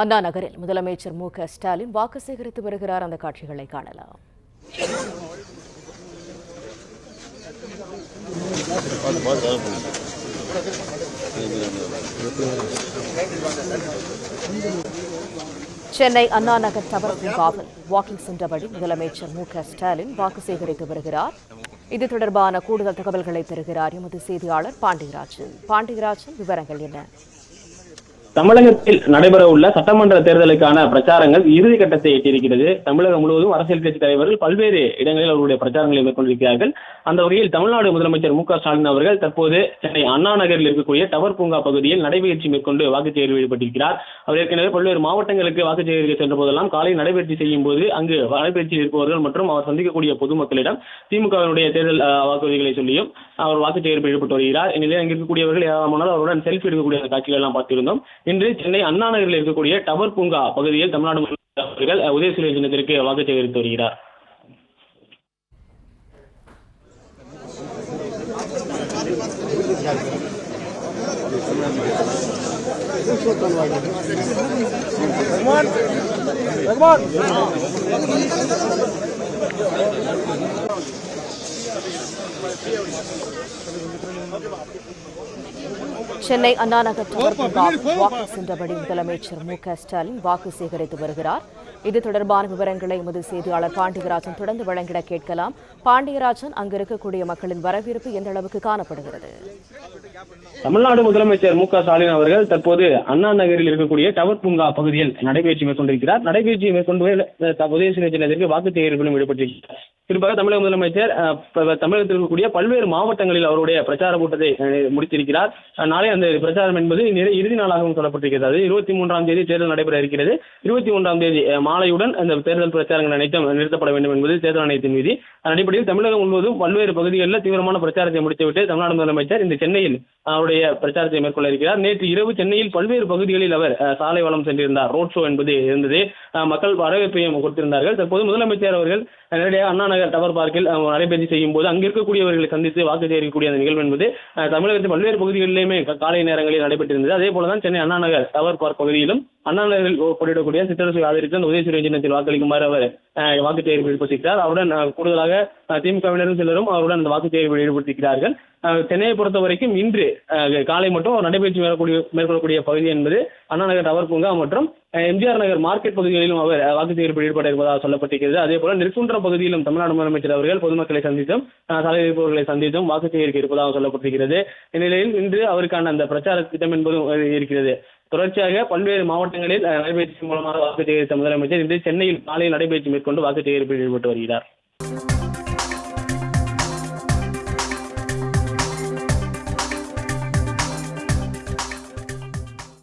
அண்ணா நகரில் முதலமைச்சர் மு.க.ஸ்டாலின் வாக்கு சேகரித்து வருகிறார். அந்த காட்சிகளை காணலாம். சென்னை அண்ணா நகர் டவர் பூங்காவில் வாக்கிங் சென்றபடி முதலமைச்சர் மு.க.ஸ்டாலின் வாக்கு சேகரித்து வருகிறார். இது தொடர்பான கூடுதல் தகவல்களை தருகிறார் எமது செய்தியாளர் பாண்டியராஜன். விவரங்கள் என்ன? தமிழகத்தில் நடைபெற உள்ள சட்டமன்ற தேர்தலுக்கான பிரச்சாரங்கள் இறுதி கட்டத்தை எட்டியிருக்கிறது. தமிழகம் முழுவதும் அரசியல் கட்சி தலைவர்கள் பல்வேறு இடங்களில் அவருடைய பிரச்சாரங்களை மேற்கொண்டிருக்கிறார்கள். அந்த வகையில் தமிழ்நாடு முதலமைச்சர் மு.க.ஸ்டாலின் அவர்கள் தற்போது சென்னை அண்ணா நகரில் இருக்கக்கூடிய டவர் பூங்கா பகுதியில் நடைபயிற்சி மேற்கொண்டு வாக்குச் சேகரிப்பில் ஈடுபட்டிருக்கிறார். அவர் ஏற்கனவே பல்வேறு மாவட்டங்களுக்கு வாக்குச் சேகரிக்க சென்ற போதெல்லாம் காலை நடைபயிற்சி செய்யும் போது அங்கு நடைபயிற்சியில் இருப்பவர்கள் மற்றும் அவர் சந்திக்கக்கூடிய பொதுமக்களிடம் திமுகவினுடைய தேர்தல் வாக்குறுதிகளை சொல்லியும் அவர் வாக்குச் சேகரிப்பில் ஈடுபட்டு வருகிறார். இந்நிலையில் அங்கு இருக்கக்கூடியவர்கள் ஏராளமானால் அவருடன் செல்ஃபி எடுக்கக்கூடிய காட்சிகள் எல்லாம் பார்த்திருந்தோம். இன்று சென்னை அண்ணா நகரில் இருக்கக்கூடிய டவர் பூங்கா பகுதியில் தமிழ்நாடு முதலமைச்சர் உதயசூரிய சின்னத்திற்கு வாக்கு சேகரித்து வருகிறார். சென்னை அண்ணா நகர் டவர் பூங்காவில் வாக்கு சென்றபடி முதலமைச்சர் மு.க.ஸ்டாலின் வாக்கு சேகரித்து வருகிறார். இது தொடர்பான விவரங்களை எமது செய்தியாளர் பாண்டியராஜன் தொடர்ந்து வழங்கிட கேட்கலாம். பாண்டியராஜன், அங்கு இருக்கக்கூடிய மக்களின் வரவேற்பு எந்த அளவுக்கு காணப்படுகிறது? தமிழ்நாடு முதலமைச்சர் மு.க.ஸ்டாலின் அவர்கள் தற்போது அண்ணா நகரில் இருக்கக்கூடிய டவர் பூங்கா பகுதியில் நடைபயிற்சி மேற்கொண்டிருக்கிறார். நடைபயிற்சியை மேற்கொண்டு உதயசூரிய சின்னத்திற்கு வாக்கு சேகரிப்பிலும் ஈடுபட்டிருக்கிறார். குறிப்பாக தமிழக முதலமைச்சர் தமிழகத்தில் இருக்கக்கூடிய பல்வேறு மாவட்டங்களில் அவருடைய பிரச்சார கூட்டத்தை முடித்திருக்கிறார். நாளை அந்த பிரச்சாரம் என்பது இறுதி நாளாகவும் சொல்லப்பட்டிருக்கிறது. அது 23ஆம் தேதி தேர்தல் நடைபெற இருக்கிறது. 21ஆம் தேதி மாலையுடன் அந்த தேர்தல் பிரச்சாரங்கள் அனைத்தும் நிறுத்தப்பட வேண்டும் என்பது தேர்தல் ஆணையத்தின் விதி. அதன் அடிப்படையில் தமிழகம் முழுவதும் பல்வேறு பகுதிகளில் தீவிரமான பிரச்சாரத்தை முடித்துவிட்டு தமிழ்நாடு முதலமைச்சர் இந்த சென்னையில் அவருடைய பிரச்சாரத்தை மேற்கொள்ள இருக்கிறார். நேற்று இரவு சென்னையில் பல்வேறு பகுதிகளில் அவர் சாலை வலம் சென்றிருந்தார். ரோட் ஷோ என்பது இருந்தது. மக்கள் வரவேற்பையும் கொடுத்திருந்தார்கள். தற்போது முதலமைச்சர் அவர்கள் நேரடியாக அண்ணா நகர் டவர் பார்க்கில் நடைபயிற்சி செய்யும் போது அங்கு இருக்கக்கூடியவர்களை சந்தித்து வாக்கு சேகரிக்கக்கூடிய அந்த நிகழ்வு என்பது தமிழகத்தின் பல்வேறு பகுதிகளிலுமே காலை நேரங்களில் நடைபெற்றிருந்தது. அதே போலதான் சென்னை அண்ணா நகர் டவர் பார்க் பகுதியிலும் அண்ணா நகரில் போட்டியிடக்கூடிய சிற்றரசு ஆதரித்து அந்த உதயசூரிய சின்னத்தில் வாக்களிக்குமாறு அவர் வாக்கு சேகரிப்பில் ஈடுபட்டிருக்கிறார். அவருடன் கூடுதலாக திமுகவினரும் சிலரும் அவருடன் அந்த வாக்கு சேகரிப்பில் ஈடுபட்டிருக்கிறார்கள். சென்னையை பொறுத்த வரைக்கும் இன்று காலை மட்டும் நடைபயிற்சி மேற்கொள்ளக்கூடிய பகுதி என்பது அண்ணா நகர் டவர் பூங்கா மற்றும் எம்ஜிஆர் நகர் மார்க்கெட் பகுதிகளிலும் அவர் வாக்கு சேகரிப்பில் ஈடுபட இருப்பதாக சொல்லப்பட்டிருக்கிறது. அதே போல நெற்குன்றம் பகுதியிலும் தமிழ்நாடு முதலமைச்சர் அவர்கள் பொதுமக்களை சந்தித்தும் சாலை இருப்பவர்களை சந்தித்தும் வாக்கு சேகரிக்க இருப்பதாக சொல்லப்பட்டிருக்கிறது. இந்நிலையில் இன்று அவருக்கான அந்த பிரச்சார திட்டம் என்பதும் இருக்கிறது. தொடர்ச்சியாக பல்வேறு மாவட்டங்களில் நடைபயிற்சி மூலமாக வாக்கு சேகரித்த முதலமைச்சர் இன்று சென்னையில் காலையில் நடைபயிற்சி மேற்கொண்டு வாக்கு சேகரிப்பில் ஈடுபட்டு வருகிறார்.